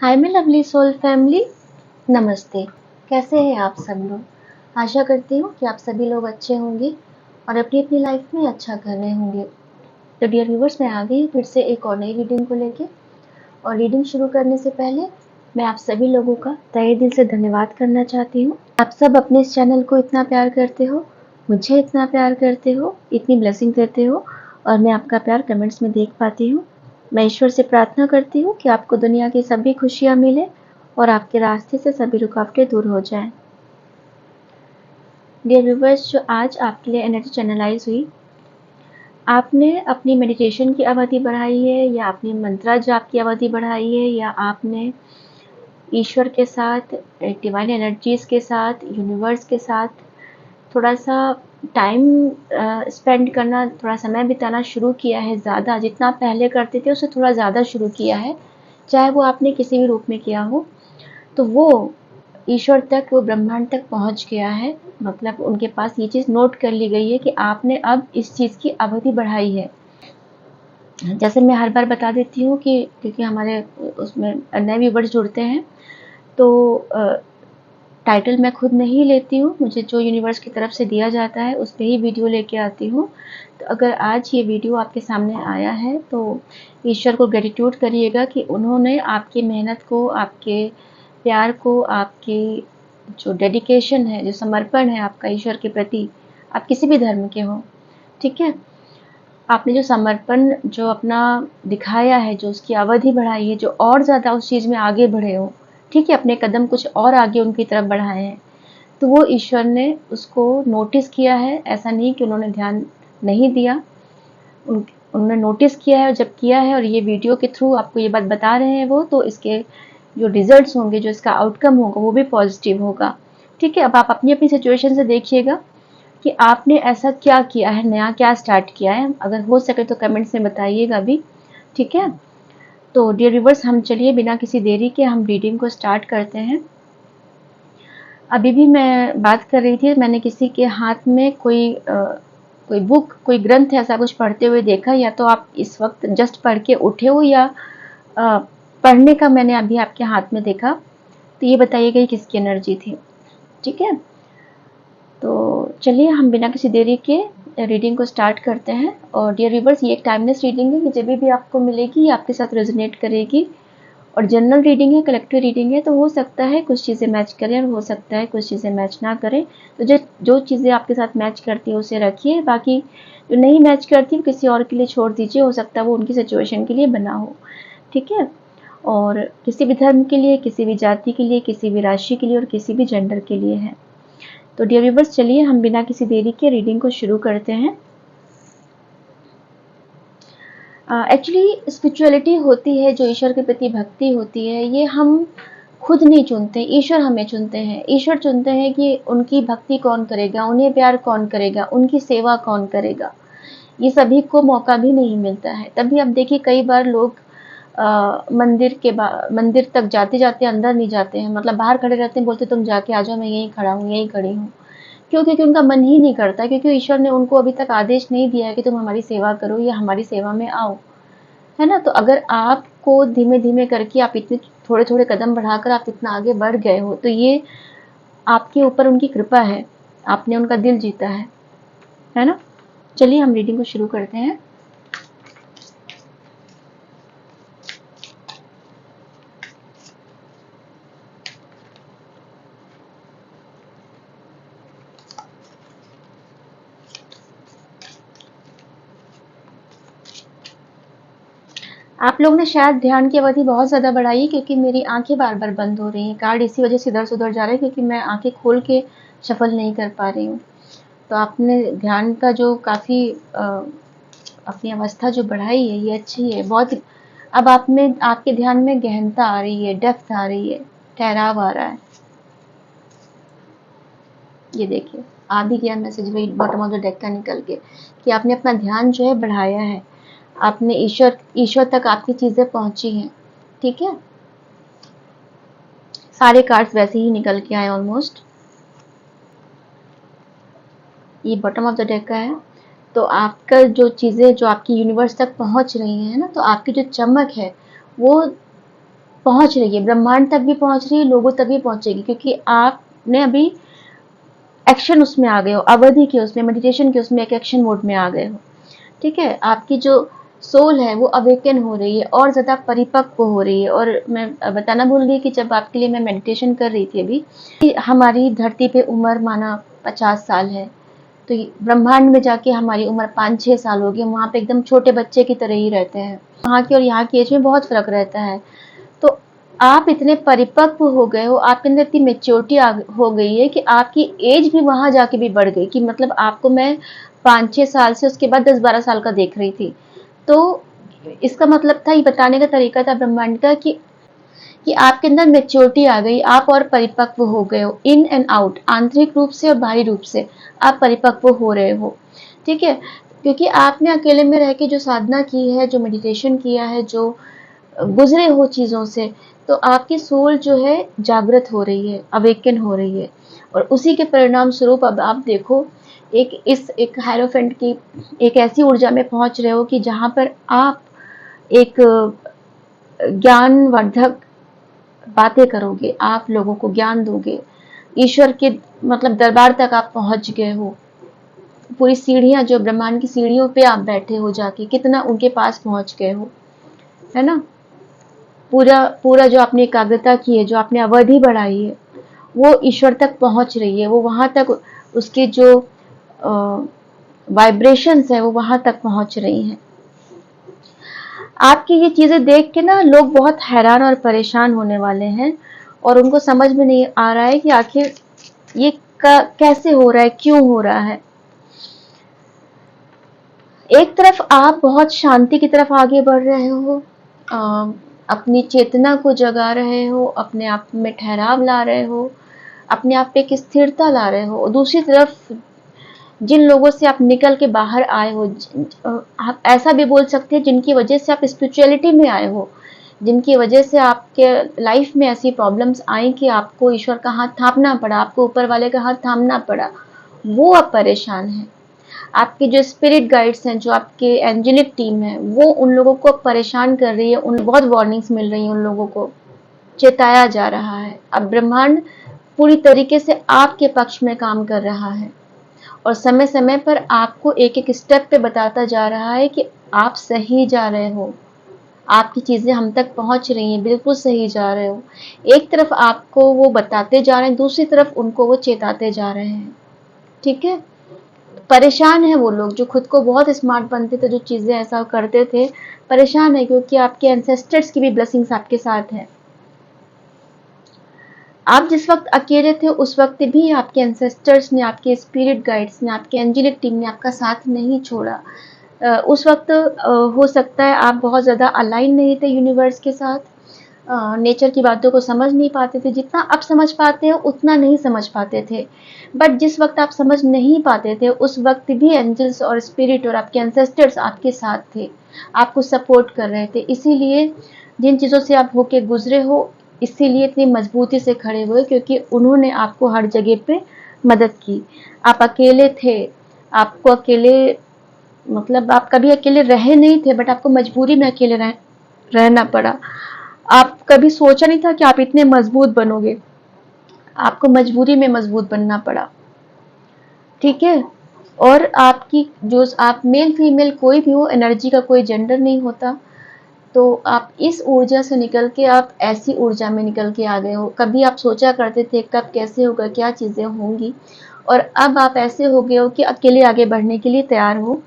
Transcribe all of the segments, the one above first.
हाय मैं lovely soul family. नमस्ते। कैसे हैं आप सब लोग? आशा करती हूँ कि आप सभी लोग अच्छे होंगे और अपनी अपनी लाइफ में अच्छा कर रहे होंगे। तो डियर व्यूवर्स, मैं आ गई हूँ फिर से एक और नई रीडिंग को लेके। और रीडिंग शुरू करने से पहले मैं आप सभी लोगों का तहे दिल से धन्यवाद करना चाहती हूँ। आप सब अपने इस चैनल को इतना प्यार करते हो, मुझे इतना प्यार करते हो, इतनी ब्लेसिंग देते हो और मैं आपका प्यार कमेंट्स में देख पाती हूँ। मैं ईश्वर से प्रार्थना करती हूँ कि आपको दुनिया की सभी खुशियाँ मिले और आपके रास्ते से सभी रुकावटें दूर हो जाएं। डियर व्यूवर्स, जो आज आपके लिए एनर्जी चैनलाइज हुई, आपने अपनी मेडिटेशन की अवधि बढ़ाई है या अपनी मंत्रा जाप की अवधि बढ़ाई है या आपने ईश्वर के साथ, डिवाइन एनर्जीज के साथ, यूनिवर्स के साथ थोड़ा सा टाइम स्पेंड करना, थोड़ा समय बिताना शुरू किया है, ज़्यादा जितना पहले करते थे उससे थोड़ा ज़्यादा शुरू किया है, चाहे वो आपने किसी भी रूप में किया हो, तो वो ईश्वर तक, वो ब्रह्मांड तक पहुंच गया है। मतलब उनके पास ये चीज़ नोट कर ली गई है कि आपने अब इस चीज़ की अवधि बढ़ाई है। जैसे मैं हर बार बता देती हूँ कि क्योंकि हमारे उसमें नए व्यूवर्स जुड़ते हैं, तो टाइटल मैं खुद नहीं लेती हूँ, मुझे जो यूनिवर्स की तरफ से दिया जाता है उस पर ही वीडियो लेके आती हूँ। तो अगर आज ये वीडियो आपके सामने आया है तो ईश्वर को ग्रेटिट्यूड करिएगा कि उन्होंने आपकी मेहनत को, आपके प्यार को, आपकी जो डेडिकेशन है, जो समर्पण है आपका ईश्वर के प्रति, आप किसी भी धर्म के हो, ठीक है, आपने जो समर्पण जो अपना दिखाया है, जो उसकी अवधि बढ़ाई है, जो और ज़्यादा उस चीज़ में आगे बढ़े हो, ठीक है, अपने कदम कुछ और आगे उनकी तरफ बढ़ाए हैं, तो वो ईश्वर ने उसको नोटिस किया है। ऐसा नहीं कि उन्होंने ध्यान नहीं दिया, उन्होंने नोटिस किया है, और जब किया है और ये वीडियो के थ्रू आपको ये बात बता रहे हैं वो, तो इसके जो रिजल्ट्स होंगे, जो इसका आउटकम होगा वो भी पॉजिटिव होगा। ठीक है, अब आप अपनी अपनी सिचुएशन से देखिएगा कि आपने ऐसा क्या किया है, नया क्या स्टार्ट किया है। अगर हो सके तो कमेंट्स में बताइएगा भी, ठीक है। तो डियर व्यूवर्स, हम चलिए बिना किसी देरी के हम रीडिंग को स्टार्ट करते हैं। अभी भी मैं बात कर रही थी, मैंने किसी के हाथ में कोई बुक, कोई ग्रंथ ऐसा कुछ पढ़ते हुए देखा, या तो आप इस वक्त जस्ट पढ़ के उठे हो या पढ़ने का मैंने अभी आपके हाथ में देखा, तो ये बताइएगा ये किसकी एनर्जी थी, ठीक है। तो चलिए हम बिना किसी देरी के रीडिंग को स्टार्ट करते हैं। और डियर व्यूवर्स, ये एक टाइमलेस रीडिंग है कि जब भी आपको मिलेगी ये आपके साथ रेजोनेट करेगी। और जनरल रीडिंग है, कलेक्टिव रीडिंग है, तो हो सकता है कुछ चीज़ें मैच करें और हो सकता है कुछ चीज़ें मैच ना करें। तो जो चीज़ें आपके साथ मैच करती है उसे रखिए, बाकी जो नहीं मैच करती वो किसी और के लिए छोड़ दीजिए, हो सकता है वो उनकी सिचुएशन के लिए बना हो, ठीक है। और किसी भी धर्म के लिए, किसी भी जाति के लिए, किसी भी राशि के लिए और किसी भी जेंडर के लिए है। तो डियर व्यूअर्स, चलिए हम बिना किसी देरी के रीडिंग को शुरू करते हैं। एक्चुअली स्पिरिचुअलिटी होती है, जो ईश्वर के प्रति भक्ति होती है, ये हम खुद नहीं चुनते, ईश्वर हमें चुनते हैं। ईश्वर चुनते हैं कि उनकी भक्ति कौन करेगा, उन्हें प्यार कौन करेगा, उनकी सेवा कौन करेगा। ये सभी को मौका भी नहीं मिलता है। तभी अब देखिए कई बार लोग मंदिर तक जाते जाते अंदर नहीं जाते हैं, मतलब बाहर खड़े रहते हैं, बोलते तुम जाके आ जाओ, मैं यहीं खड़ा हूँ, यहीं खड़ी हूँ। क्यों? क्योंकि उनका मन ही नहीं करता, क्योंकि ईश्वर ने उनको अभी तक आदेश नहीं दिया है कि तुम हमारी सेवा करो या हमारी सेवा में आओ, है ना। तो अगर आपको धीमे धीमे करके आप इतने थोड़े थोड़े कदम बढ़ाकर आप इतना आगे बढ़ गए हो, तो ये आपके ऊपर उनकी कृपा है, आपने उनका दिल जीता है ना। चलिए हम रीडिंग को शुरू करते हैं। आप लोग ने शायद ध्यान की अवधि बहुत ज़्यादा बढ़ाई है, क्योंकि मेरी आंखें बार बार बंद हो रही हैं। कार्ड इसी वजह से इधर से उधर जा रहे हैं, क्योंकि मैं आंखें खोल के शफल नहीं कर पा रही हूँ। तो आपने ध्यान का जो काफ़ी अपनी अवस्था जो बढ़ाई है, ये अच्छी है बहुत। अब आप में, आपके ध्यान में गहनता आ रही है, डेप्थ आ रही है, ठहराव आ रहा है। ये देखिए आ भी गया मैसेज वही बॉटम ऑफ द डेक का निकल के, कि आपने अपना ध्यान जो है बढ़ाया है, आपने ईश्वर तक आपकी चीज़ें पहुंची हैं, ठीक है। सारे कार्ड्स वैसे ही निकल के आए ऑलमोस्ट। ये बॉटम ऑफ द डेक का है। तो आपका जो चीज़ें जो आपकी यूनिवर्स तक पहुंच रही हैं ना, तो आपकी जो चमक है वो पहुंच रही है, ब्रह्मांड तक भी पहुंच रही है, लोगों तक भी पहुंचेगी, क्योंकि आपने अभी एक्शन उसमें आ गए हो, अवधि के उसमें, मेडिटेशन के उसमें एक एक्शन मोड में आ गए हो। ठीक है, आपकी जो सोल है वो अवेकन हो रही है और ज़्यादा परिपक्व हो रही है। और मैं बताना भूल गई कि जब आपके लिए मैं मेडिटेशन कर रही थी अभी, कि हमारी धरती पे उम्र माना 50 साल है, तो ब्रह्मांड में जाके हमारी उम्र 5-6 साल होगी, हम वहाँ पे एकदम छोटे बच्चे की तरह ही रहते हैं। वहाँ की और यहाँ की एज में बहुत फर्क रहता है। तो आप इतने परिपक्व हो गए हो, आपके अंदर इतनी मेच्योरिटी हो गई है कि आपकी एज भी वहां जाके भी बढ़ गई, कि मतलब आपको मैं 5-6 साल से उसके बाद 10-12 साल का देख रही थी। तो इसका मतलब था, ये बताने का तरीका था ब्रह्मांड का कि आपके अंदर मेच्योरिटी आ गई, आप और परिपक्व हो गए हो, इन एंड आउट, आंतरिक रूप से और बाहरी रूप से आप परिपक्व हो रहे हो। ठीक है, क्योंकि आपने अकेले में रह के जो साधना की है, जो मेडिटेशन किया है, जो गुजरे हो चीज़ों से, तो आपकी सोल जो है जागृत हो रही है, अवेकन हो रही है। और उसी के परिणाम स्वरूप अब आप देखो, एक हायरोफेंट की एक ऐसी ऊर्जा में पहुंच रहे हो कि जहां पर आप एक ज्ञानवर्धक बातें करोगे, आप लोगों को ज्ञान दोगे, ईश्वर के मतलब दरबार तक आप पहुंच गए हो। पूरी सीढ़ियां, जो ब्रह्मांड की सीढ़ियों पे आप बैठे हो जाके, कितना उनके पास पहुंच गए हो, है ना। पूरा पूरा जो आपने एकाग्रता की है, जो आपने अवधि बढ़ाई है, वो ईश्वर तक पहुंच रही है, वो वहां तक उसके जो वाइब्रेशंस है वो वहां तक पहुंच रही हैं। आपकी ये चीजें देख के ना लोग बहुत हैरान और परेशान होने वाले हैं, और उनको समझ में नहीं आ रहा है कि आखिर ये कैसे हो रहा है, क्यों हो रहा है। एक तरफ आप बहुत शांति की तरफ आगे बढ़ रहे हो, अपनी चेतना को जगा रहे हो, अपने आप में ठहराव ला रहे हो, अपने आप पे एक स्थिरता ला रहे हो। दूसरी तरफ जिन लोगों से आप निकल के बाहर आए हो, आप ऐसा भी बोल सकते हैं जिनकी वजह से आप स्पिरिचुअलिटी में आए हो, जिनकी वजह से आपके लाइफ में ऐसी प्रॉब्लम्स आई कि आपको ईश्वर का हाथ थामना पड़ा, आपको ऊपर वाले का हाथ थामना पड़ा, वो अब परेशान है। आपके जो स्पिरिट गाइड्स हैं, जो आपके एंजेलिक टीम है, वो उन लोगों को परेशान कर रही है, उन बहुत वार्निंग्स मिल रही हैं, उन लोगों को चेताया जा रहा है। अब ब्रह्मांड पूरी तरीके से आपके पक्ष में काम कर रहा है, और समय समय पर आपको एक एक स्टेप पे बताता जा रहा है कि आप सही जा रहे हो, आपकी चीजें हम तक पहुंच रही हैं, बिल्कुल सही जा रहे हो। एक तरफ आपको वो बताते जा रहे हैं, दूसरी तरफ उनको वो चेताते जा रहे हैं। ठीक है, परेशान है वो लोग जो खुद को बहुत स्मार्ट बनते थे, जो चीजें ऐसा करते थे, परेशान है क्योंकि आपके एंसेस्टर्स की भी ब्लेसिंग्स आपके साथ है। आप जिस वक्त अकेले थे उस वक्त भी आपके एंसेस्टर्स ने, आपके स्पिरिट गाइड्स ने, आपके एंजेलिक टीम ने आपका साथ नहीं छोड़ा। उस वक्त हो सकता है आप बहुत ज़्यादा अलाइन नहीं थे यूनिवर्स के साथ, नेचर की बातों को समझ नहीं पाते थे, जितना अब समझ पाते हो उतना नहीं समझ पाते थे। बट जिस वक्त आप समझ नहीं पाते थे उस वक्त भी एंजल्स और स्पिरिट और आपके एंसेस्टर्स आपके साथ थे, आपको सपोर्ट कर रहे थे। इसीलिए जिन चीज़ों से आप होके गुजरे हो, इसीलिए इतनी मजबूती से खड़े हुए, क्योंकि उन्होंने आपको हर जगह पे मदद की। आप अकेले थे, आपको अकेले मतलब आप कभी अकेले रहे नहीं थे, बट आपको मजबूरी में अकेले रहना पड़ा। आप कभी सोचा नहीं था कि आप इतने मजबूत बनोगे, आपको मजबूरी में मजबूत बनना पड़ा। ठीक है, और आपकी जो आप मेल फीमेल कोई भी हो, एनर्जी का कोई जेंडर नहीं होता। तो आप इस ऊर्जा से निकल के आप ऐसी ऊर्जा में निकल के आ गए हो। कभी आप सोचा करते थे कब कैसे होगा, क्या चीज़ें होंगी, और अब आप ऐसे हो गए हो कि अकेले आगे बढ़ने के लिए तैयार हो।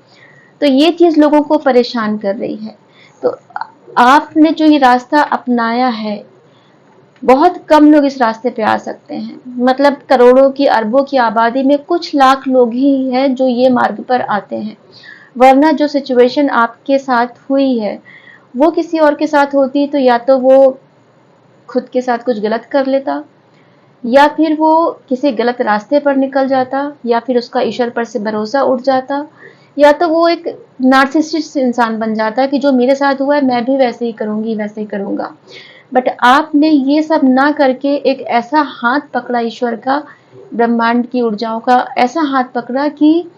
तो ये चीज़ लोगों को परेशान कर रही है। तो आपने जो ये रास्ता अपनाया है, बहुत कम लोग इस रास्ते पे आ सकते हैं। मतलब करोड़ों की, अरबों की आबादी में कुछ लाख लोग ही हैं जो ये मार्ग पर आते हैं। वरना जो सिचुएशन आपके साथ हुई है वो किसी और के साथ होती तो या तो वो खुद के साथ कुछ गलत कर लेता, या फिर वो किसी गलत रास्ते पर निकल जाता, या फिर उसका ईश्वर पर से भरोसा उठ जाता, या तो वो एक नार्सिसिस्ट इंसान बन जाता कि जो मेरे साथ हुआ है मैं भी वैसे ही करूंगी, वैसे ही करूंगा। बट आपने ये सब ना करके एक ऐसा हाथ पकड़ा ईश्वर का, ब्रह्मांड की ऊर्जाओं का ऐसा हाथ पकड़ा कि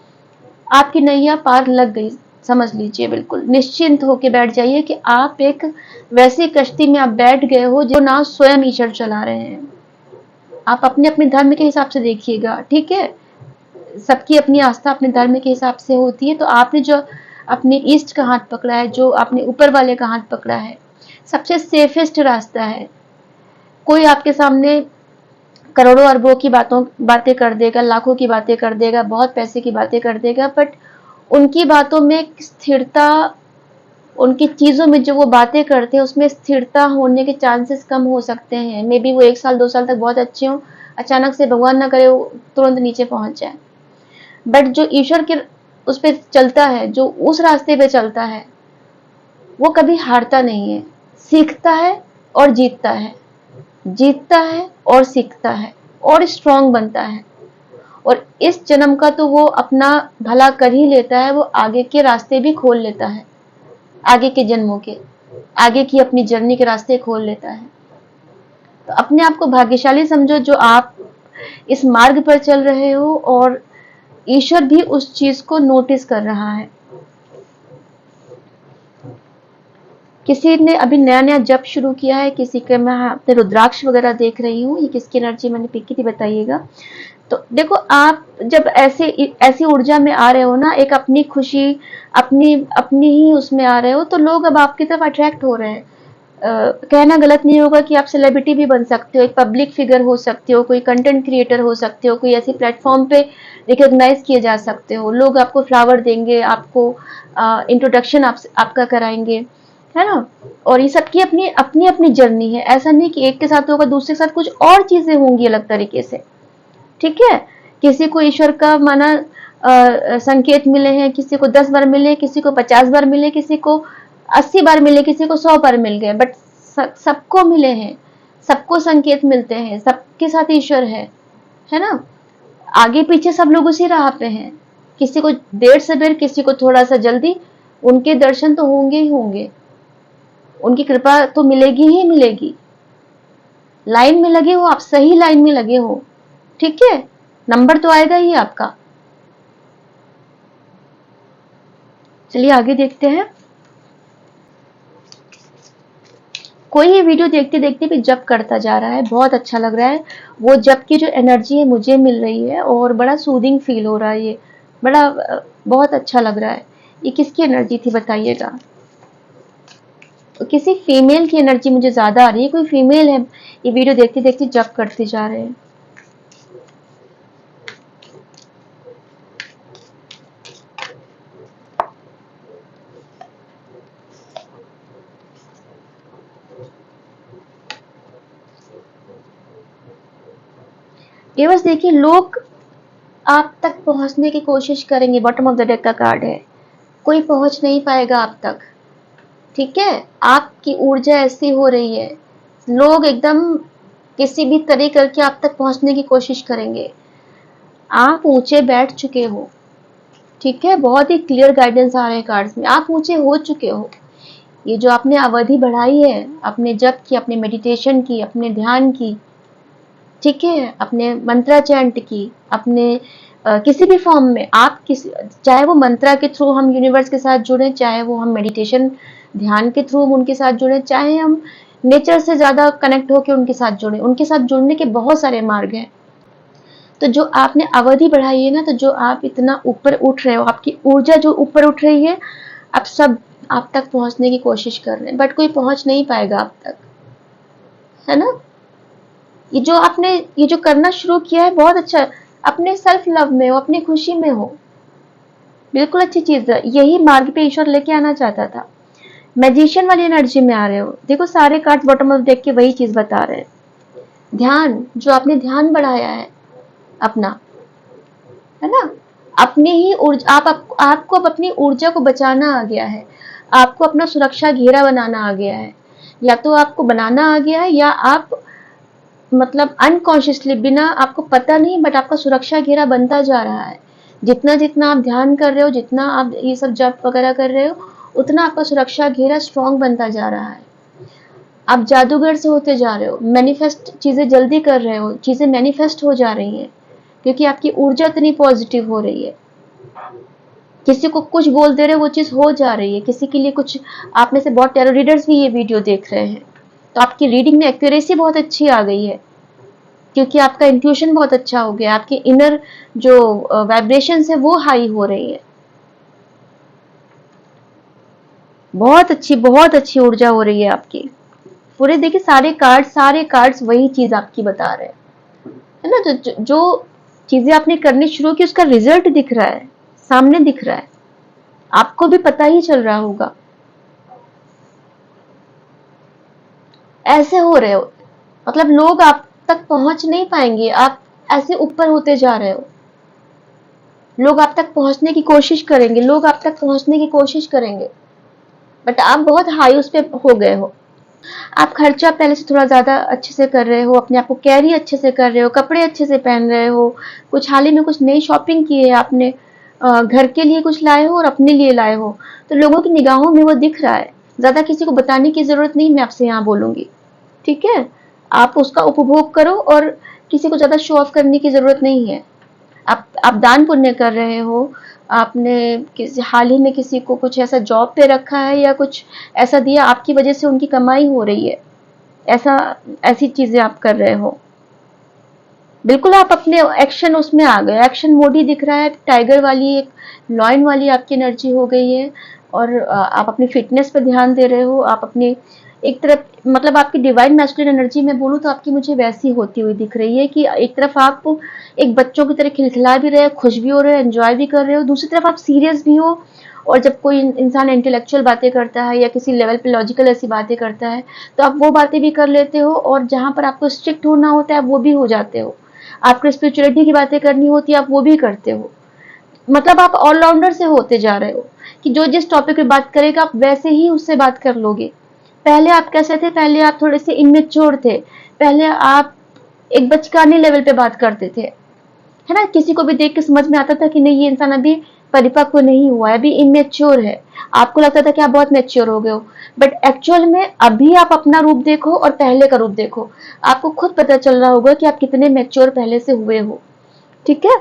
आपकी नैया पार लग गई, समझ लीजिए, बिल्कुल निश्चिंत होके बैठ जाइए कि आप एक वैसी कश्ती में आप बैठ गए हो जो नाव स्वयं ईश्वर चला रहे हैं। आप अपने अपने धर्म के हिसाब से देखिएगा, ठीक है। सबकी अपनी आस्था अपने धर्म के हिसाब से होती है। तो आपने जो अपने ईस्ट का हाथ पकड़ा है, जो आपने ऊपर वाले का हाथ पकड़ा है, सबसे सेफेस्ट रास्ता है। कोई आपके सामने करोड़ों अरबों की बातें कर देगा, लाखों की बातें कर देगा, बहुत पैसे की बातें कर देगा, बट उनकी बातों में स्थिरता, उनकी चीजों में जो वो बातें करते हैं उसमें स्थिरता होने के चांसेस कम हो सकते हैं। मे बी वो 1 साल 2 साल तक बहुत अच्छे हों, अचानक से भगवान ना करे वो तुरंत नीचे पहुंच जाए। बट जो ईश्वर के उस पे चलता है, जो उस रास्ते पे चलता है, वो कभी हारता नहीं है, सीखता है और जीतता है, जीतता है और सीखता है और स्ट्रांग बनता है। और इस जन्म का तो वो अपना भला कर ही लेता है, वो आगे के रास्ते भी खोल लेता है, आगे के जन्मों के, आगे की अपनी जर्नी के रास्ते खोल लेता है। तो अपने आप को भाग्यशाली समझो जो आप इस मार्ग पर चल रहे हो, और ईश्वर भी उस चीज को नोटिस कर रहा है। किसी ने अभी नया नया जप शुरू किया है, किसी के मैं अपने रुद्राक्ष वगैरह देख रही हूँ, ये किसकी एनर्जी मैंने पिक की थी बताइएगा। तो देखो, आप जब ऐसी ऊर्जा में आ रहे हो ना, एक अपनी खुशी, अपनी अपनी ही उसमें आ रहे हो, तो लोग अब आपकी तरफ अट्रैक्ट हो रहे हैं। कहना गलत नहीं होगा कि आप सेलिब्रिटी भी बन सकते हो, एक पब्लिक फिगर हो सकते हो, कोई कंटेंट क्रिएटर हो सकते हो, कोई ऐसी प्लेटफॉर्म पे रिकॉग्नाइज किए जा सकते हो। लोग आपको फ्लावर देंगे, आपको इंट्रोडक्शन आपका कराएंगे, है ना। और ये सबकी अपनी अपनी अपनी जर्नी है। ऐसा नहीं कि एक के साथ होगा दूसरे के साथ कुछ और चीजें होंगी अलग तरीके से, ठीक है। किसी को ईश्वर का माना संकेत मिले हैं, किसी को 10 बार मिले, किसी को 50 बार मिले, किसी को 80 बार मिले, किसी को 100 बार मिल गए, बट सबको मिले हैं, सबको संकेत मिलते हैं, सबके साथ ईश्वर है ना। आगे पीछे सब लोग उसी राह पे हैं, किसी को देर से देर, किसी को थोड़ा सा जल्दी, उनके दर्शन तो होंगे ही होंगे, उनकी कृपा तो मिलेगी ही मिलेगी। लाइन में लगे हो आप, सही लाइन में लगे हो, ठीक है, नंबर तो आएगा ही आपका। चलिए आगे देखते हैं। कोई ये वीडियो देखते देखते भी जप करता जा रहा है, बहुत अच्छा लग रहा है। वो जप की जो एनर्जी है मुझे मिल रही है और बड़ा सूदिंग फील हो रहा है, ये बड़ा बहुत अच्छा लग रहा है। ये किसकी एनर्जी थी बताइएगा। किसी फीमेल की एनर्जी मुझे ज्यादा आ रही है, कोई फीमेल है ये वीडियो देखते देखते जप करते जा रहे हैं। ये बस देखिए, लोग आप तक पहुंचने की कोशिश करेंगे। बॉटम ऑफ द डेक का कार्ड है, कोई पहुंच नहीं पाएगा आप तक, ठीक है। आपकी ऊर्जा ऐसी हो रही है, लोग एकदम किसी भी तरह करके आप तक पहुंचने की कोशिश करेंगे। आप ऊंचे बैठ चुके हो, ठीक है, बहुत ही क्लियर गाइडेंस आ रहे हैं कार्ड्स में, आप ऊंचे हो चुके हो। ये जो आपने अवधि बढ़ाई है, अपने जप की, अपने मेडिटेशन की, अपने ध्यान की, ठीक है, अपने मंत्रा चैंट की, अपने किसी भी फॉर्म में आप किसी, चाहे वो मंत्रा के थ्रू हम यूनिवर्स के साथ जुड़े, चाहे वो हम मेडिटेशन ध्यान के थ्रू हम उनके साथ जुड़े, चाहे हम नेचर से ज्यादा कनेक्ट होकर उनके साथ जुड़े, उनके साथ जुड़ने के बहुत सारे मार्ग हैं। तो जो आपने अवधि बढ़ाई है ना, तो जो आप इतना ऊपर उठ रहे हो, आपकी ऊर्जा जो ऊपर उठ रही है, आप सब आप तक पहुंचने की कोशिश कर रहे हैं, बट कोई पहुंच नहीं पाएगा आप तक, है ना। ये जो करना शुरू किया है बहुत अच्छा है। अपने सेल्फ लव में हो, अपनी खुशी में हो, बिल्कुल अच्छी चीज है। यही मार्ग पे ईश्वर लेके आना चाहता था। मैजिशियन वाली एनर्जी में आ रहे हो, देखो सारे कार्ड्स बॉटम ऑफ देख के वही चीज बता रहे हैं। ध्यान, जो आपने ध्यान बढ़ाया है अपना, है ना, अपनी ही ऊर्जा, आपको अब अपनी ऊर्जा को बचाना आ गया है, आपको अपना सुरक्षा घेरा बनाना आ गया है। या तो आपको बनाना आ गया है, या आप मतलब अनकॉन्शियसली, बिना आपको पता नहीं, बट आपका सुरक्षा घेरा बनता जा रहा है। जितना जितना आप ध्यान कर रहे हो, जितना आप ये सब जप वगैरह कर रहे हो, उतना आपका सुरक्षा घेरा स्ट्रांग बनता जा रहा है। आप जादूगर से होते जा रहे हो, मैनिफेस्ट चीजें जल्दी कर रहे हो, चीजें मैनिफेस्ट हो जा रही हैं, क्योंकि आपकी ऊर्जा इतनी पॉजिटिव हो रही है। किसी को कुछ बोल दे रहे हो, वो चीज हो जा रही है। किसी के लिए कुछ, आप में से बहुत टैरो रीडर्स भी ये वीडियो देख रहे हैं, तो आपकी रीडिंग में एक्यूरेसी बहुत अच्छी आ गई है, क्योंकि आपका इंट्यूशन बहुत अच्छा हो गया, आपकी इनर जो वाइब्रेशन है वो हाई हो रही है। बहुत अच्छी ऊर्जा हो रही है आपकी। पूरे देखिए सारे कार्ड्स वही चीज आपकी बता रहे हैं, है ना। जो चीजें आपने करनी शुरू की, उसका रिजल्ट दिख रहा है, सामने दिख रहा है, आपको भी पता ही चल रहा होगा। ऐसे हो रहे हो, मतलब लोग आप तक पहुंच नहीं पाएंगे, आप ऐसे ऊपर होते जा रहे हो। लोग आप तक पहुंचने की कोशिश करेंगे, लोग आप तक पहुंचने की कोशिश करेंगे, बट आप बहुत हाई उस पे हो गए हो। आप खर्चा पहले से थोड़ा ज्यादा अच्छे से कर रहे हो, अपने आप को कैरी अच्छे से कर रहे हो, कपड़े अच्छे से पहन रहे हो, कुछ हाल ही में कुछ नई शॉपिंग की है आपने, घर के लिए कुछ लाए हो और अपने लिए लाए हो, तो लोगों की निगाहों में वो दिख रहा है। ज्यादा किसी को बताने की जरूरत नहीं, मैं आपसे यहाँ बोलूंगी, ठीक है। आप उसका उपभोग करो, और किसी को ज्यादा शो ऑफ करने की जरूरत नहीं है। आप दान पुण्य कर रहे हो, आपने किसी हाल ही में किसी को कुछ ऐसा जॉब पे रखा है या कुछ ऐसा दिया, आपकी वजह से उनकी कमाई हो रही है, ऐसा ऐसी चीजें आप कर रहे हो। बिल्कुल आप अपने एक्शन उसमें आ गए, एक्शन मोड ही दिख रहा है, टाइगर वाली एक लॉयन वाली आपकी एनर्जी हो गई है। और आप अपनी फिटनेस पे ध्यान दे रहे हो, आप अपने एक तरफ, मतलब आपकी डिवाइन मैस्कुलिन एनर्जी में बोलूँ तो आपकी मुझे वैसी होती हुई दिख रही है कि एक तरफ आप एक बच्चों की तरह खिलखिला भी रहे हो, खुश भी हो रहे हो, एंजॉय भी कर रहे हो, दूसरी तरफ आप सीरियस भी हो। और जब कोई इंसान इंटेलेक्चुअल बातें करता है या किसी लेवल पे लॉजिकल ऐसी बातें करता है, तो आप वो बातें भी कर लेते हो, और जहां पर आपको स्ट्रिक्ट होना होता है आप वो भी हो जाते हो। आपको स्पिरिचुअलिटी की बातें करनी होती है आप वो भी करते हो। मतलब आप ऑलराउंडर से होते जा रहे हो, कि जो जिस टॉपिक पे बात करेगा आप वैसे ही उससे बात कर लोगे। पहले आप कैसे थे, पहले आप थोड़े से इमेच्योर थे, पहले आप एक बचकाने लेवल पे बात करते थे, है ना। किसी को भी देख के समझ में आता था कि नहीं, ये इंसान अभी परिपक्व नहीं हुआ है, अभी इमेच्योर है। आपको लगता था कि आप बहुत मैच्योर हो गए हो, बट एक्चुअल में अभी आप अपना रूप देखो और पहले का रूप देखो, आपको खुद पता चल रहा होगा कि आप कितने मैच्योर पहले से हुए हो, ठीक है।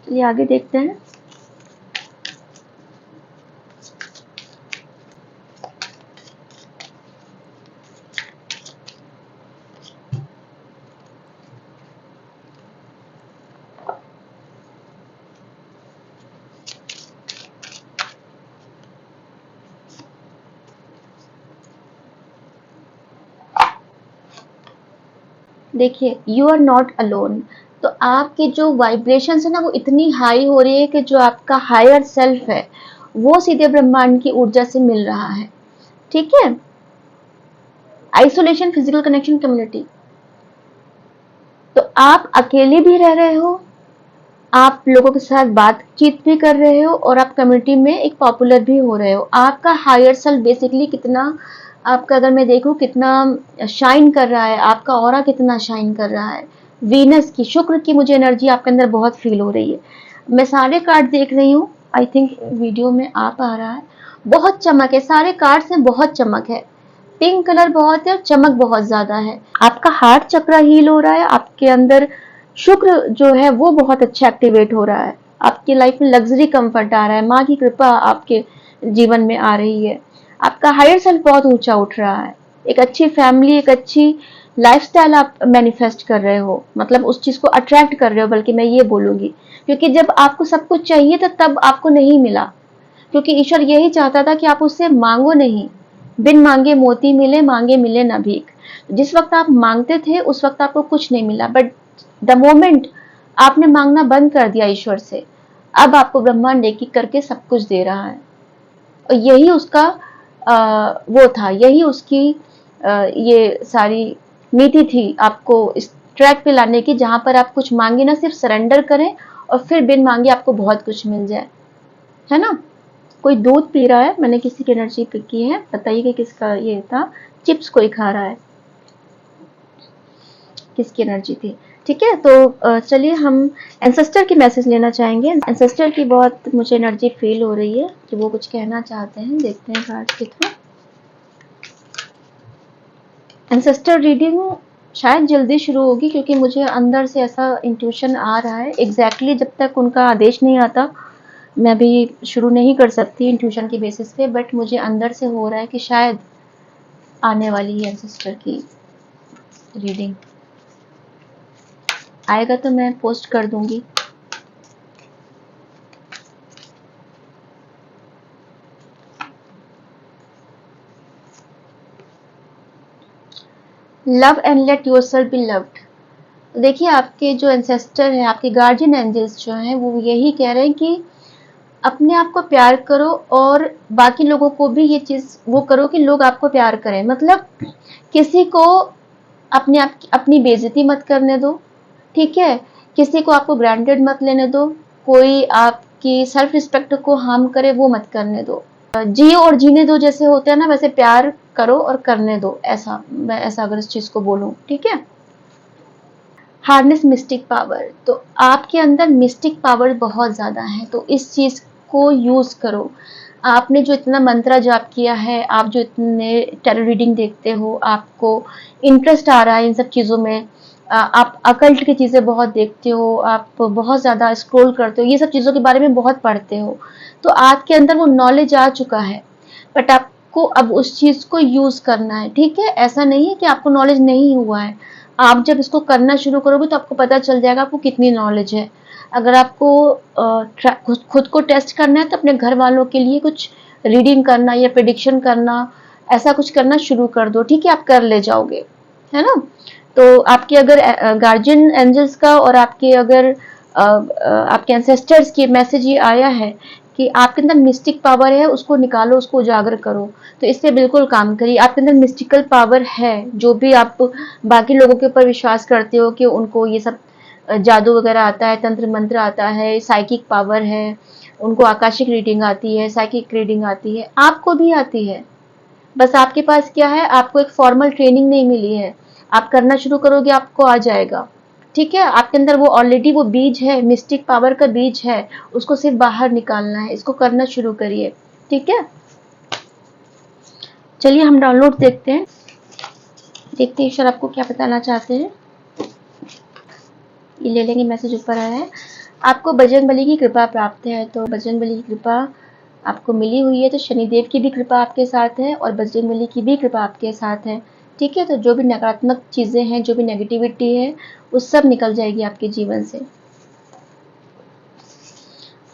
चलिए आगे देखते हैं। देखिए, यू आर नॉट अलोन। तो आपकी जो वाइब्रेशन है ना, वो इतनी हाई हो रही है कि जो आपका हायर सेल्फ है वो सीधे ब्रह्मांड की ऊर्जा से मिल रहा है, ठीक है। Isolation, physical connection, community. तो आप अकेले भी रह रहे हो, आप लोगों के साथ बातचीत भी कर रहे हो, और आप कम्युनिटी में एक पॉपुलर भी हो रहे हो। आपका हायर सेल्फ बेसिकली कितना, आपका अगर मैं देखूं कितना शाइन कर रहा है, आपका ऑरा कितना शाइन कर रहा है। वीनस की, शुक्र की मुझे एनर्जी आपके अंदर बहुत फील हो रही है। मैं सारे कार्ड देख रही हूँ, आई थिंक वीडियो में आ पा रहा है। बहुत चमक है, सारे कार्ड्स में बहुत चमक है, पिंक कलर बहुत है और चमक बहुत ज्यादा है। आपका हार्ट चक्र हील हो रहा है, आपके अंदर शुक्र जो है वो बहुत अच्छा एक्टिवेट हो रहा है, आपकी लाइफ में लग्जरी कंफर्ट आ रहा है, माँ की कृपा आपके जीवन में आ रही है, आपका हायर सेल्फ बहुत ऊंचा उठ रहा है, एक अच्छी फैमिली, एक अच्छी लाइफस्टाइल आप मैनिफेस्ट कर रहे हो, मतलब उस चीज को अट्रैक्ट कर रहे हो, बल्कि मैं ये बोलूंगी। क्योंकि जब आपको सब कुछ चाहिए था तब आपको नहीं मिला, क्योंकि ईश्वर यही चाहता था कि आप उससे मांगो नहीं। बिन मांगे मोती मिले, मांगे मिले ना भीख। जिस वक्त आप मांगते थे उस वक्त आपको कुछ नहीं मिला, बट द मोमेंट आपने मांगना बंद कर दिया ईश्वर से, अब आपको ब्रह्मांड एक एक करके सब कुछ दे रहा है। और यही उसका वो था, यही उसकी ये सारी नीति थी, आपको इस ट्रैक पे लाने की, जहां पर आप कुछ मांगे ना, सिर्फ सरेंडर करें, और फिर बिन मांगे आपको बहुत कुछ मिल जाए, है ना। कोई दूध पी रहा है, मैंने किसी की एनर्जी पिक की है, बताइए कि किसका ये था। चिप्स कोई खा रहा है, किसकी एनर्जी थी, ठीक है। तो चलिए हम एंसेस्टर की मैसेज लेना चाहेंगे। एंसेस्टर की बहुत मुझे एनर्जी फील हो रही है कि वो कुछ कहना चाहते हैं, देखते हैं कार्ड के थ्रू। एंसेस्टर रीडिंग शायद जल्दी शुरू होगी, क्योंकि मुझे अंदर से ऐसा इंट्यूशन आ रहा है। एग्जैक्टली जब तक उनका आदेश नहीं आता मैं भी शुरू नहीं कर सकती इंट्यूशन की बेसिस पे, बट मुझे अंदर से हो रहा है कि शायद आने वाली है सिस्टर की रीडिंग। आएगा तो मैं पोस्ट कर दूंगी। Love and let yourself be loved. देखिए, आपके जो एंसेस्टर हैं, आपके गार्जियन एंजल्स जो हैं, वो यही कह रहे हैं कि अपने आप को प्यार करो और बाकी लोगों को भी ये चीज वो करो कि लोग आपको प्यार करें। मतलब किसी को अपनी बेइज्जती मत करने दो, ठीक है? किसी को आपको ग्रांटेड मत लेने दो, कोई आपकी सेल्फ रिस्पेक्ट को हार्म करे वो मत करने दो। जियो और जीने दो जैसे होते हैं ना, वैसे प्यार करो और करने दो। ऐसा मैं ऐसा अगर इस चीज को बोलूं, ठीक है? हार्नेस मिस्टिक पावर, तो आपके अंदर मिस्टिक पावर बहुत ज़्यादा है, तो इस चीज़ को यूज़ करो। आपने जो इतना मंत्रा जाप किया है, आप जो इतने टैरो रीडिंग देखते हो, आपको इंटरेस्ट आ रहा है इन सब चीज़ों में, आप अकल्ट की चीज़ें बहुत देखते हो, आप बहुत ज़्यादा स्क्रॉल करते हो, ये सब चीज़ों के बारे में बहुत पढ़ते हो, तो आपके अंदर वो नॉलेज आ चुका है। बट आपको अब उस चीज़ को यूज़ करना है, ठीक है? ऐसा नहीं है कि आपको नॉलेज नहीं हुआ है। आप जब इसको करना शुरू करोगे तो आपको पता चल जाएगा आपको कितनी नॉलेज है। अगर आपको खुद को टेस्ट करना है तो अपने घर वालों के लिए कुछ रीडिंग करना या प्रिडिक्शन करना, ऐसा कुछ करना शुरू कर दो, ठीक है? आप कर ले जाओगे, है ना? तो आपके अगर गार्जियन एंजल्स का और आपके अगर आपके एंसेस्टर्स की मैसेज ये आया है कि आपके अंदर मिस्टिक पावर है, उसको निकालो, उसको उजागर करो, तो इससे बिल्कुल काम करिए। आपके अंदर मिस्टिकल पावर है, जो भी आप बाकी लोगों के ऊपर विश्वास करते हो कि उनको ये सब जादू वगैरह आता है, तंत्र मंत्र आता है, साइकिक पावर है, उनको आकाशिक रीडिंग आती है, साइकिक रीडिंग आती है, आपको भी आती है। बस आपके पास क्या है, आपको एक फॉर्मल ट्रेनिंग नहीं मिली है। आप करना शुरू करोगे आपको आ जाएगा, ठीक है? आपके अंदर वो ऑलरेडी वो बीज है, मिस्टिक पावर का बीज है, उसको सिर्फ बाहर निकालना है। इसको करना शुरू करिए, ठीक है? चलिए हम डाउनलोड देखते हैं, देखते हैं ईश्वर आपको क्या बताना चाहते हैं। ये ले लेंगे, मैसेज ऊपर आया है। आपको बजरंगबली की कृपा प्राप्त है, तो बजरंगबली की कृपा आपको मिली हुई है, तो शनिदेव की भी कृपा आपके साथ है और बजरंगबली की भी कृपा आपके साथ है, ठीक है? तो जो भी नकारात्मक चीज़ें हैं, जो भी नेगेटिविटी है, वो सब निकल जाएगी आपके जीवन से।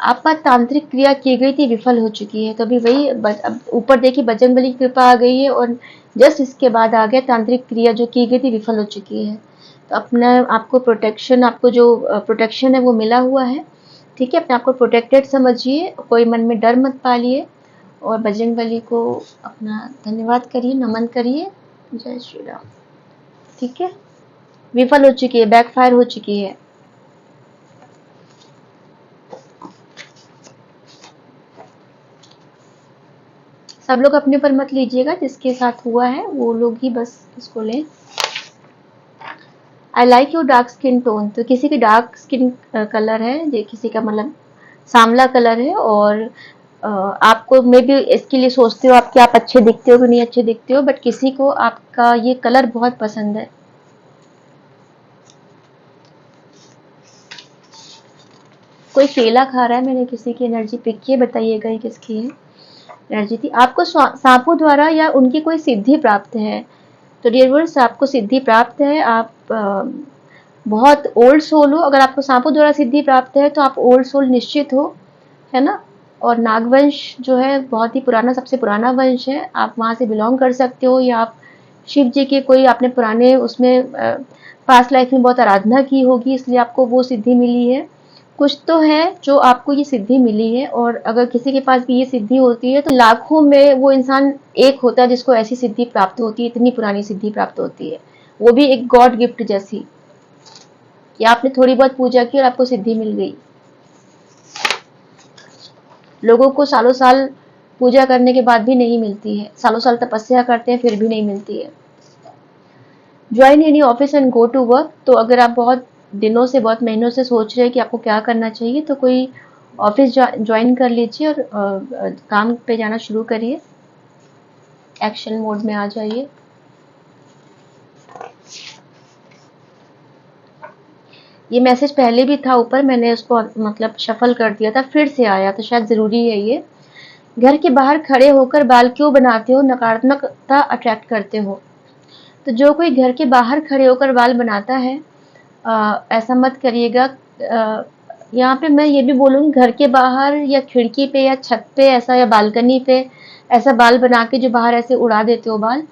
आप पर तांत्रिक क्रिया की गई थी, विफल हो चुकी है, तो अभी वही ऊपर देखिए बजरंगबली की कृपा आ गई है और जस्ट इसके बाद आ गया तांत्रिक क्रिया जो की गई थी विफल हो चुकी है। तो अपना आपको प्रोटेक्शन, आपको जो प्रोटेक्शन है वो मिला हुआ है, ठीक है? अपने आप को प्रोटेक्टेड समझिए, कोई मन में डर मत पालिए और बजरंगबली को अपना धन्यवाद करिए, नमन करिए। जय श्री राम, ठीक है? विफल हो चुकी है, बैकफायर हो चुकी है। सब लोग अपने पर मत लीजिएगा, जिसके साथ हुआ है वो लोग ही बस इसको लें। I like your dark skin tone, तो किसी की डार्क स्किन कलर है, ये किसी का मतलब सांवला कलर है और आपको मे भी इसके लिए सोचते हो आप कि आप अच्छे दिखते हो कि नहीं अच्छे दिखते हो, बट किसी को आपका ये कलर बहुत पसंद है। कोई केला खा रहा है, मैंने किसी की एनर्जी पिक की है, बताइएगा ये किसकी है एनर्जी थी। आपको सांपों द्वारा या उनकी कोई सिद्धि प्राप्त है, तो डियर व्यूअर्स आपको सिद्धि प्राप्त है। आप बहुत ओल्ड सोल हो, अगर आपको सांपों द्वारा सिद्धि प्राप्त है तो आप ओल्ड सोल निश्चित हो, है ना? और नागवंश जो है बहुत ही पुराना, सबसे पुराना वंश है, आप वहाँ से बिलोंग कर सकते हो, या आप शिव जी के कोई आपने पुराने उसमें पास्ट लाइफ में बहुत आराधना की होगी, इसलिए आपको वो सिद्धि मिली है। कुछ तो है जो आपको ये सिद्धि मिली है, और अगर किसी के पास भी ये सिद्धि होती है तो लाखों में वो इंसान एक होता है जिसको ऐसी सिद्धि प्राप्त होती है, इतनी पुरानी सिद्धि प्राप्त होती है, वो भी एक गॉड गिफ्ट जैसी, या आपने थोड़ी बहुत पूजा की और आपको सिद्धि मिल गई। लोगों को सालों साल पूजा करने के बाद भी नहीं मिलती है, सालों साल तपस्या करते हैं फिर भी नहीं मिलती है। Join any office and go to work, तो अगर आप बहुत दिनों से, बहुत महीनों से सोच रहे हैं कि आपको क्या करना चाहिए, तो कोई ऑफिस ज्वाइन कर लीजिए और काम पे जाना शुरू करिए, एक्शन मोड में आ जाइए। ये मैसेज पहले भी था ऊपर, मैंने उसको मतलब शफल कर दिया था, फिर से आया तो शायद ज़रूरी है ये। घर के बाहर खड़े होकर बाल क्यों बनाते हो? नकारात्मकता अट्रैक्ट करते हो। तो जो कोई घर के बाहर खड़े होकर बाल बनाता है, ऐसा मत करिएगा। यहाँ पे मैं ये भी बोलूँगी, घर के बाहर या खिड़की पे या छत पे ऐसा, या बालकनी पे ऐसा बाल बना के जो बाहर ऐसे उड़ा देते हो बाल,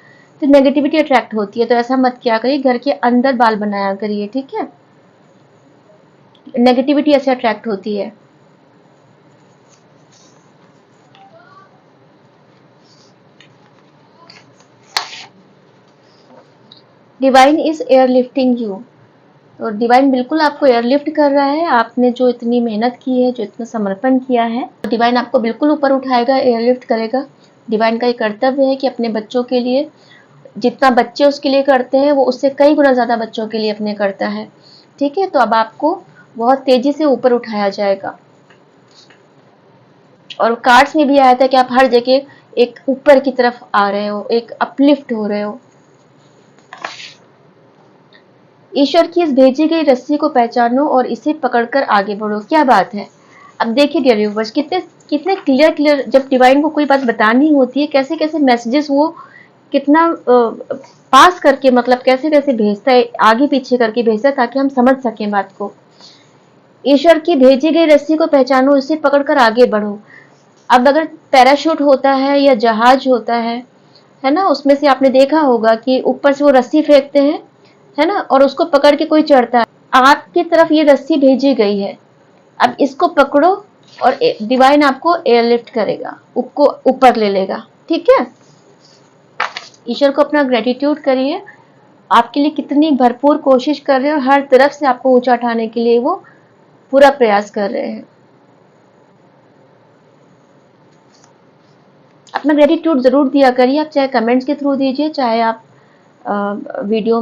तो नेगेटिविटी अट्रैक्ट होती है। तो ऐसा मत किया करिए, घर के अंदर बाल बनाया करिए, ठीक है? नेगेटिविटी ऐसे अट्रैक्ट होती है। Divine is airlifting you. तो डिवाइन बिल्कुल आपको एयरलिफ्ट कर रहा है। आपने जो इतनी मेहनत की है, जो इतना समर्पण किया है, तो डिवाइन आपको बिल्कुल ऊपर उठाएगा, एयरलिफ्ट करेगा। डिवाइन का ये कर्तव्य है कि अपने बच्चों के लिए, जितना बच्चे उसके लिए करते हैं, वो उससे कई गुना ज़्यादा बच्चों के लिए अपने करता है, ठीक है? तो अब आपको बहुत तेजी से ऊपर उठाया जाएगा। और कार्ड्स में भी आया था कि आप हर जगह एक ऊपर की तरफ आ रहे हो, एक अपलिफ्ट हो रहे हो। ईश्वर की इस भेजी गई रस्सी को पहचानो और इसे पकड़कर आगे बढ़ो। क्या बात है! अब देखिए डियर व्यूअर्स, कितने कितने क्लियर जब डिवाइन को कोई बात बतानी होती है, कैसे कैसे मैसेजेस वो कितना पास करके, मतलब कैसे कैसे भेजता है, आगे पीछे करके भेजता है, ताकि हम समझ सकें बात को। ईश्वर की भेजी गई रस्सी को पहचानो, इसे पकड़कर आगे बढ़ो। अब अगर पैराशूट होता है या जहाज होता है ना, उसमें से आपने देखा होगा कि ऊपर से वो रस्सी फेंकते हैं, है ना, और उसको पकड़ के कोई चढ़ता है। आपकी तरफ ये रस्सी भेजी गई है, अब इसको पकड़ो और डिवाइन आपको एयरलिफ्ट करेगा, उसको ऊपर ले लेगा, ठीक है? ईश्वर को अपना ग्रेटिट्यूड करिए, आपके लिए कितनी भरपूर कोशिश कर रहे हैं और हर तरफ से आपको ऊंचा उठाने के लिए वो पूरा प्रयास कर रहे हैं। अपना ग्रेटिट्यूड जरूर दिया करिए, आप चाहे कमेंट्स के थ्रू दीजिए, चाहे आप वीडियो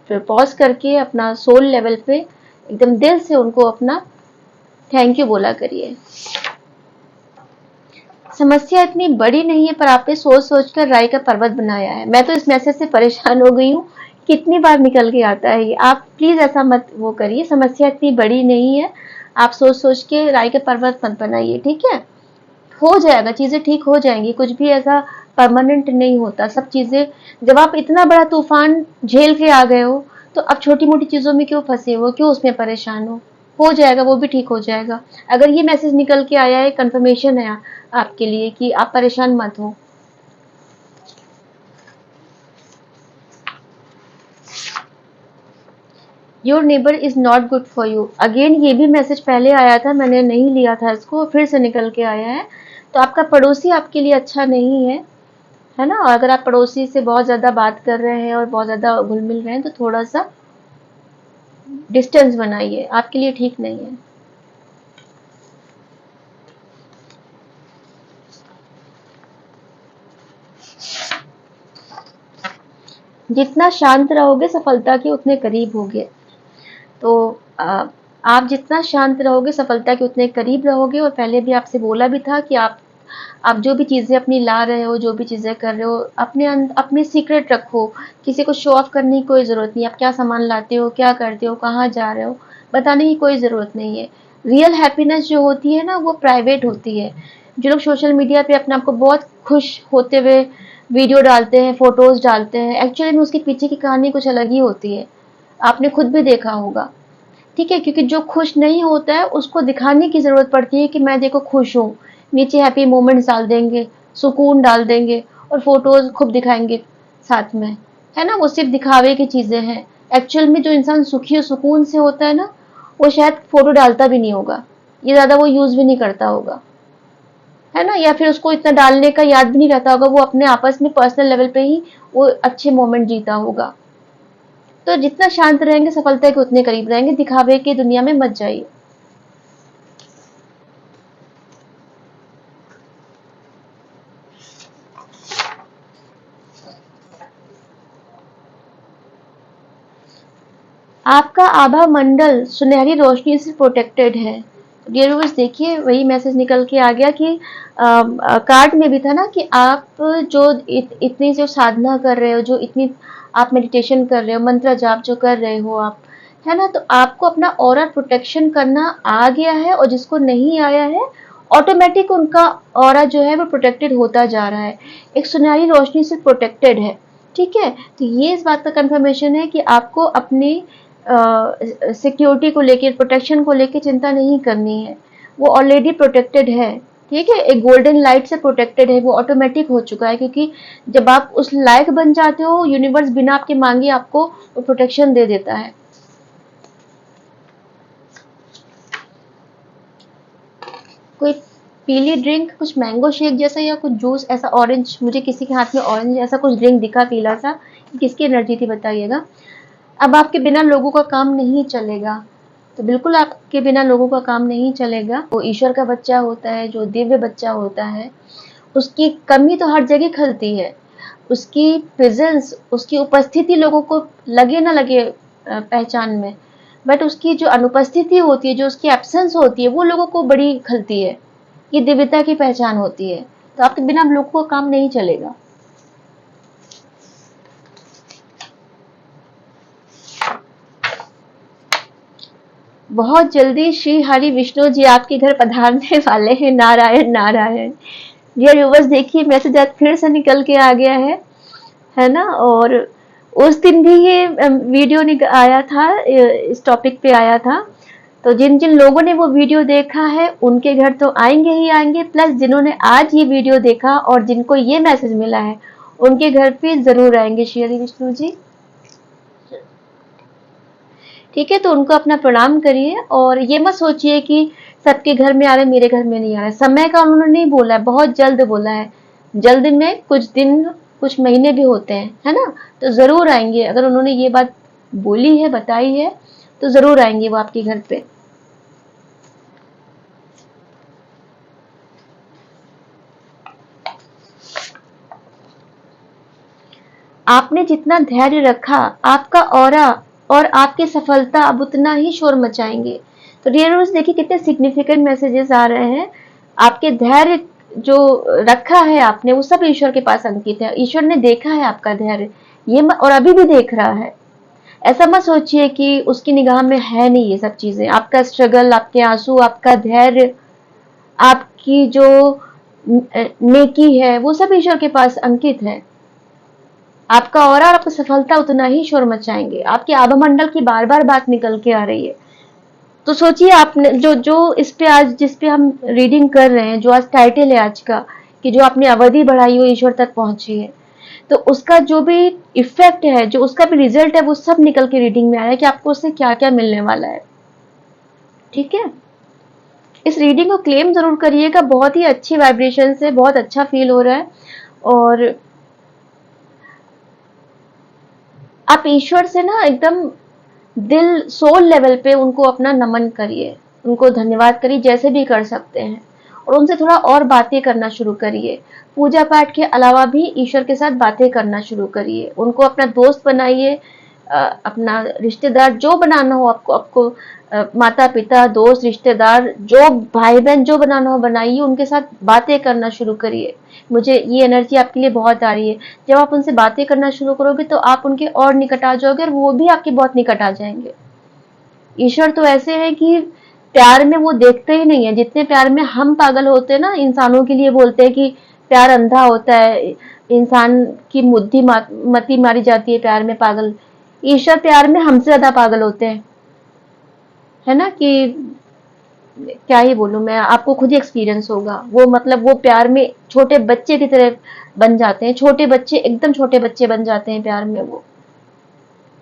पे पॉज करके अपना सोल लेवल पे एकदम दिल से उनको अपना थैंक यू बोला करिए। समस्या इतनी बड़ी नहीं है, पर आपने सोच सोच कर राय का पर्वत बनाया है। मैं तो इस मैसेज से परेशान हो गई हूँ, कितनी बार निकल के आता है ये। आप प्लीज ऐसा मत वो करिए, समस्या इतनी बड़ी नहीं है, आप सोच सोच के राय का पर्वत मत बनाइए, ठीक है? हो जाएगा, चीजें ठीक हो जाएंगी, कुछ भी ऐसा परमानेंट नहीं होता। सब चीजें, जब आप इतना बड़ा तूफान झेल के आ गए हो, तो अब छोटी मोटी चीजों में क्यों फंसे हो, क्यों उसमें परेशान हो जाएगा, वो भी ठीक हो जाएगा। अगर ये मैसेज निकल के आया है, कंफर्मेशन है आपके लिए कि आप परेशान मत हो। Your neighbour is not good for you. Again ये भी मैसेज पहले आया था, मैंने नहीं लिया था इसको, फिर से निकल के आया है। तो आपका पड़ोसी आपके लिए अच्छा नहीं है ना? और अगर आप पड़ोसी से बहुत ज्यादा बात कर रहे हैं और बहुत ज्यादा घुल मिल रहे हैं, तो थोड़ा सा डिस्टेंस बनाइए, आपके लिए ठीक नहीं है। जितना शांत रहोगे सफलता के उतने करीब होगे। तो आप जितना शांत रहोगे सफलता के उतने करीब रहोगे। और पहले भी आपसे बोला भी था कि आप जो भी चीज़ें अपनी ला रहे हो, जो भी चीज़ें कर रहे हो, अपने सीक्रेट रखो। किसी को शो ऑफ करने की कोई ज़रूरत नहीं। आप क्या सामान लाते हो, क्या करते हो, कहाँ जा रहे हो, बताने की कोई ज़रूरत नहीं है। रियल हैप्पीनेस जो होती है ना, वो प्राइवेट होती है। जो लोग सोशल मीडिया पे अपने आप को बहुत खुश होते हुए वीडियो डालते हैं, फोटोज डालते हैं, एक्चुअली में उसके पीछे की कहानी कुछ अलग ही होती है। आपने खुद भी देखा होगा, ठीक है? क्योंकि जो खुश नहीं होता है उसको दिखाने की जरूरत पड़ती है कि मैं देखो खुश हूँ, नीचे हैप्पी मोमेंट्स डाल देंगे, सुकून डाल देंगे और फोटोज खूब दिखाएंगे साथ में, है ना? वो सिर्फ दिखावे की चीजें हैं। एक्चुअल में जो इंसान सुखी और सुकून से होता है ना, वो शायद फोटो डालता भी नहीं होगा, ये ज्यादा वो यूज भी नहीं करता होगा, है ना? या फिर उसको इतना डालने का याद भी नहीं रहता होगा, वो अपने आपस में पर्सनल लेवल पे ही वो अच्छे मोमेंट जीता होगा। तो जितना शांत रहेंगे सफलता के उतने करीब रहेंगे, दिखावे की दुनिया में मत जाइए। आपका आभा मंडल सुनहरी रोशनी से प्रोटेक्टेड है। डियर व्यूअर्स, देखिए वही मैसेज निकल के आ गया कि कार्ड में भी था ना कि आप जो इतनी जो साधना कर रहे हो, जो इतनी आप मेडिटेशन कर रहे हो, मंत्र जाप जो कर रहे हो आप, है ना। तो आपको अपना ऑरा प्रोटेक्शन करना आ गया है, और जिसको नहीं आया है ऑटोमेटिक उनका ऑरा जो है वो प्रोटेक्टेड होता जा रहा है, एक सुनहरी रोशनी से प्रोटेक्टेड है। ठीक है, तो ये इस बात का कंफर्मेशन है कि आपको अपनी सिक्योरिटी को लेकर, प्रोटेक्शन को लेकर चिंता नहीं करनी है, वो ऑलरेडी प्रोटेक्टेड है। ठीक है, एक गोल्डन लाइट से प्रोटेक्टेड है, वो ऑटोमेटिक हो चुका है, क्योंकि जब आप उस लायक बन जाते हो, यूनिवर्स बिना आपके मांगे आपको प्रोटेक्शन दे देता है। कोई पीली ड्रिंक, कुछ मैंगो शेक जैसा या कुछ जूस ऐसा, ऑरेंज, मुझे किसी के हाथ में ऑरेंज ऐसा कुछ ड्रिंक दिखा पीला सा, किसकी एनर्जी थी बताइएगा। अब आपके बिना लोगों का काम नहीं चलेगा, तो बिल्कुल आपके बिना लोगों का काम नहीं चलेगा। वो ईश्वर का बच्चा होता है, जो दिव्य बच्चा होता है, उसकी कमी तो हर जगह खलती है, उसकी प्रेजेंस, उसकी उपस्थिति लोगों को लगे ना लगे पहचान में, बट उसकी जो अनुपस्थिति होती है, जो उसकी एब्सेंस होती है, वो लोगों को बड़ी खलती है। ये दिव्यता की पहचान होती है। तो आपके बिना लोगों का काम नहीं चलेगा। बहुत जल्दी श्री हरि विष्णु जी आपके घर पधारने वाले हैं। नारायण नारायण। डियर व्यूवर्स, देखिए मैसेज आज फिर से निकल के आ गया है ना। और उस दिन भी ये वीडियो आया था, इस टॉपिक पे आया था। तो जिन जिन लोगों ने वो वीडियो देखा है उनके घर तो आएंगे ही आएंगे, प्लस जिन्होंने आज ये वीडियो देखा और जिनको ये मैसेज मिला है उनके घर पे जरूर आएंगे श्री हरि विष्णु जी। ठीक है, तो उनको अपना प्रणाम करिए, और ये मत सोचिए कि सबके घर में आ रहे, मेरे घर में नहीं आ रहे। समय का उन्होंने नहीं बोला है, बहुत जल्द बोला है। जल्द में कुछ दिन, कुछ महीने भी होते हैं, है ना। तो जरूर आएंगे, अगर उन्होंने ये बात बोली है, बताई है, तो जरूर आएंगे वो आपके घर पे। आपने जितना धैर्य रखा, आपका ऑरा और आपकी सफलता अब उतना ही शोर मचाएंगे। तो डियर व्यूअर्स, देखिए कितने सिग्निफिकेंट मैसेजेस आ रहे हैं। आपके धैर्य जो रखा है आपने, वो सब ईश्वर के पास अंकित है। ईश्वर ने देखा है आपका धैर्य, ये और अभी भी देख रहा है। ऐसा मत सोचिए कि उसकी निगाह में है नहीं ये सब चीजें। आपका स्ट्रगल, आपके आंसू, आपका धैर्य, आपकी जो नेकी है, वो सब ईश्वर के पास अंकित है। आपका और आपकी सफलता उतना ही शोर मचाएंगे। आपके आभामंडल की बार बार बात निकल के आ रही है। तो सोचिए, आपने जो जो इस पे आज, जिस पे हम रीडिंग कर रहे हैं, जो आज टाइटल है आज का, कि जो आपने अवधि बढ़ाई हो ईश्वर तक पहुंची है, तो उसका जो भी इफेक्ट है, जो उसका भी रिजल्ट है, वो सब निकल के रीडिंग में आ रहा है कि आपको उससे क्या क्या मिलने वाला है। ठीक है, इस रीडिंग को क्लेम जरूर करिएगा। बहुत ही अच्छी वाइब्रेशन से, बहुत अच्छा फील हो रहा है। और आप ईश्वर से ना एकदम दिल, सोल लेवल पे उनको अपना नमन करिए, उनको धन्यवाद करिए, जैसे भी कर सकते हैं। और उनसे थोड़ा और बातें करना शुरू करिए। पूजा पाठ के अलावा भी ईश्वर के साथ बातें करना शुरू करिए। उनको अपना दोस्त बनाइए, अपना रिश्तेदार, जो बनाना हो आपको, माता पिता, दोस्त, रिश्तेदार, जो भाई बहन, जो बनाना हो बनाइए। उनके साथ बातें करना शुरू करिए। मुझे ये एनर्जी आपके लिए बहुत आ रही है। जब आप उनसे बातें करना शुरू करोगे तो आप उनके और निकट आ जाओगे, और वो भी आपके बहुत निकट आ जाएंगे। ईश्वर तो ऐसे है कि प्यार में वो देखते ही नहीं है। जितने प्यार में हम पागल होते हैं ना, इंसानों के लिए बोलते हैं कि प्यार अंधा होता है, इंसान की बुद्धि मति मारी जाती है प्यार में, पागल। ईश्वर प्यार में हमसे ज्यादा पागल होते हैं, है ना। कि क्या ही बोलूं मैं, आपको खुद ही एक्सपीरियंस होगा। वो मतलब वो प्यार में छोटे बच्चे की तरह बन जाते हैं, छोटे बच्चे, एकदम छोटे बच्चे बन जाते हैं प्यार में वो।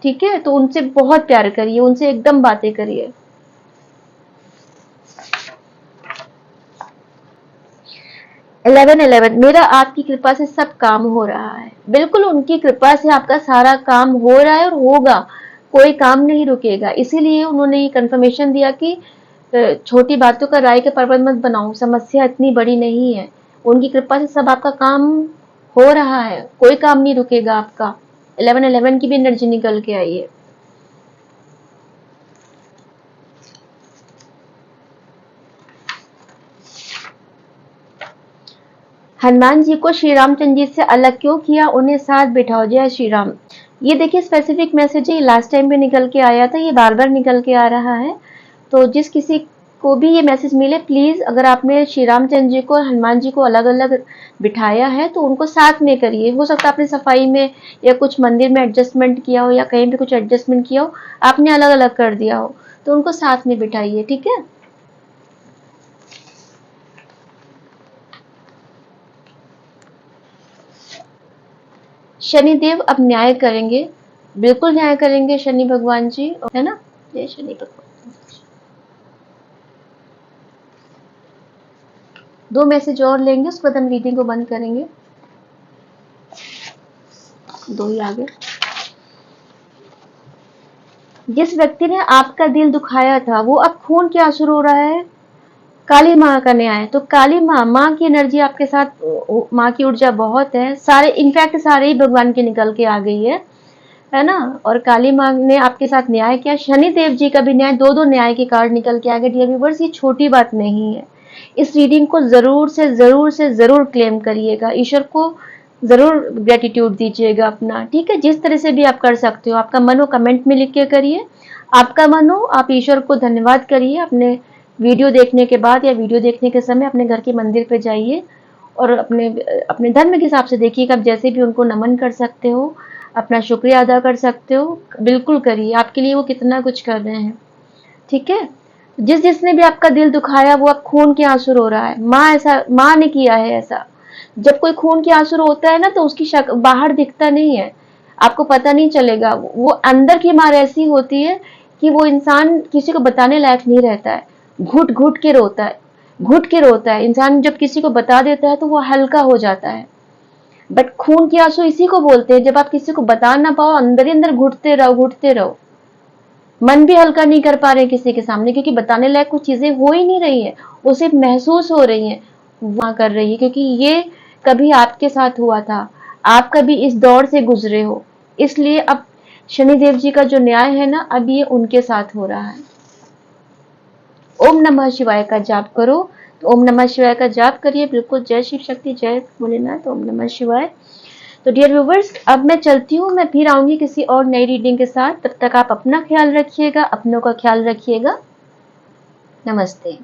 ठीक है, तो उनसे बहुत प्यार करिए, उनसे एकदम बातें करिए। 1111, मेरा आपकी कृपा से सब काम हो रहा है। बिल्कुल उनकी कृपा से आपका सारा काम हो रहा है और होगा। कोई काम नहीं रुकेगा। इसीलिए उन्होंने ये कंफर्मेशन दिया कि छोटी बातों का राय का पर्वत मत बनाओ, समस्या इतनी बड़ी नहीं है। उनकी कृपा से सब आपका काम हो रहा है, कोई काम नहीं रुकेगा आपका। 1111 की भी एनर्जी निकल के आई है। हनुमान जी को श्री रामचंद्र जी से अलग क्यों किया, उन्हें साथ बिठाओ। जय श्री राम। ये देखिए स्पेसिफिक मैसेज है, ये लास्ट टाइम भी निकल के आया था, ये बार बार निकल के आ रहा है। तो जिस किसी को भी ये मैसेज मिले, प्लीज अगर आपने श्री रामचंद्र जी को और हनुमान जी को अलग अलग बिठाया है तो उनको साथ में करिए। हो सकता है आपने सफाई में या कुछ मंदिर में एडजस्टमेंट किया हो या कहीं भी कुछ एडजस्टमेंट किया हो, आपने अलग अलग कर दिया हो, तो उनको साथ में बिठाइए, ठीक है। शनिदेव अब न्याय करेंगे, बिल्कुल न्याय करेंगे शनि भगवान जी, है ना। जय शनि भगवान। 2 मैसेज और लेंगे, उसके बाद हम रीडिंग को बंद करेंगे। 2 ही आ गए। जिस व्यक्ति ने आपका दिल दुखाया था वो अब खून के आंसू रो रहा है। काली माँ का न्याय, तो काली माँ, माँ की एनर्जी आपके साथ, माँ की ऊर्जा बहुत है, सारे इनफैक्ट सारे ही भगवान की निकल के आ गई है ना। और काली माँ ने आपके साथ न्याय किया, शनि देव जी का भी न्याय, 2 न्याय के कार्ड निकल के आ गए। डियर व्यूअर्स, ये छोटी बात नहीं है। इस रीडिंग को जरूर क्लेम करिएगा, ईश्वर को जरूर ग्रेटिट्यूड दीजिएगा अपना, ठीक है। जिस तरह से भी आप कर सकते हो, आपका मन हो कमेंट में लिख के करिए, आपका मन हो आप ईश्वर को धन्यवाद करिए, अपने वीडियो देखने के बाद या वीडियो देखने के समय अपने घर के मंदिर पे जाइए और अपने अपने धर्म के हिसाब से देखिए, आप जैसे भी उनको नमन कर सकते हो, अपना शुक्रिया अदा कर सकते हो, बिल्कुल करिए, आपके लिए वो कितना कुछ कर रहे हैं, ठीक है। जिसने भी आपका दिल दुखाया वो अब खून के आंसू रो रहा है। माँ ने किया है ऐसा। जब कोई खून के आंसू रोता है ना तो उसकी शक्ल बाहर दिखता नहीं है, आपको पता नहीं चलेगा, वो अंदर की मार ऐसी होती है कि वो इंसान किसी को बताने लायक नहीं रहता है, घुट घुट के रोता है, घुट के रोता है इंसान। जब किसी को बता देता है तो वो हल्का हो जाता है। बट खून के आंसू इसी को बोलते हैं, जब आप किसी को बता ना पाओ, अंदर ही अंदर घुटते रहो घुटते रहो, मन भी हल्का नहीं कर पा रहे किसी के सामने, क्योंकि बताने लायक कुछ चीजें हो ही नहीं रही है, वो सिर्फ महसूस हो रही है, वहां कर रही है, क्योंकि ये कभी आपके साथ हुआ था, आप कभी इस दौर से गुजरे हो, इसलिए अब शनिदेव जी का जो न्याय है ना, अब ये उनके साथ हो रहा है। ओम नमः शिवाय का जाप करो, तो ओम नमः शिवाय का जाप करिए, बिल्कुल। जय शिव शक्ति, जय भोलेनाथ, ओम नमः शिवाय। तो डियर व्यूवर्स, अब मैं चलती हूँ, मैं फिर आऊंगी किसी और नई रीडिंग के साथ। तब तक आप अपना ख्याल रखिएगा, अपनों का ख्याल रखिएगा। नमस्ते।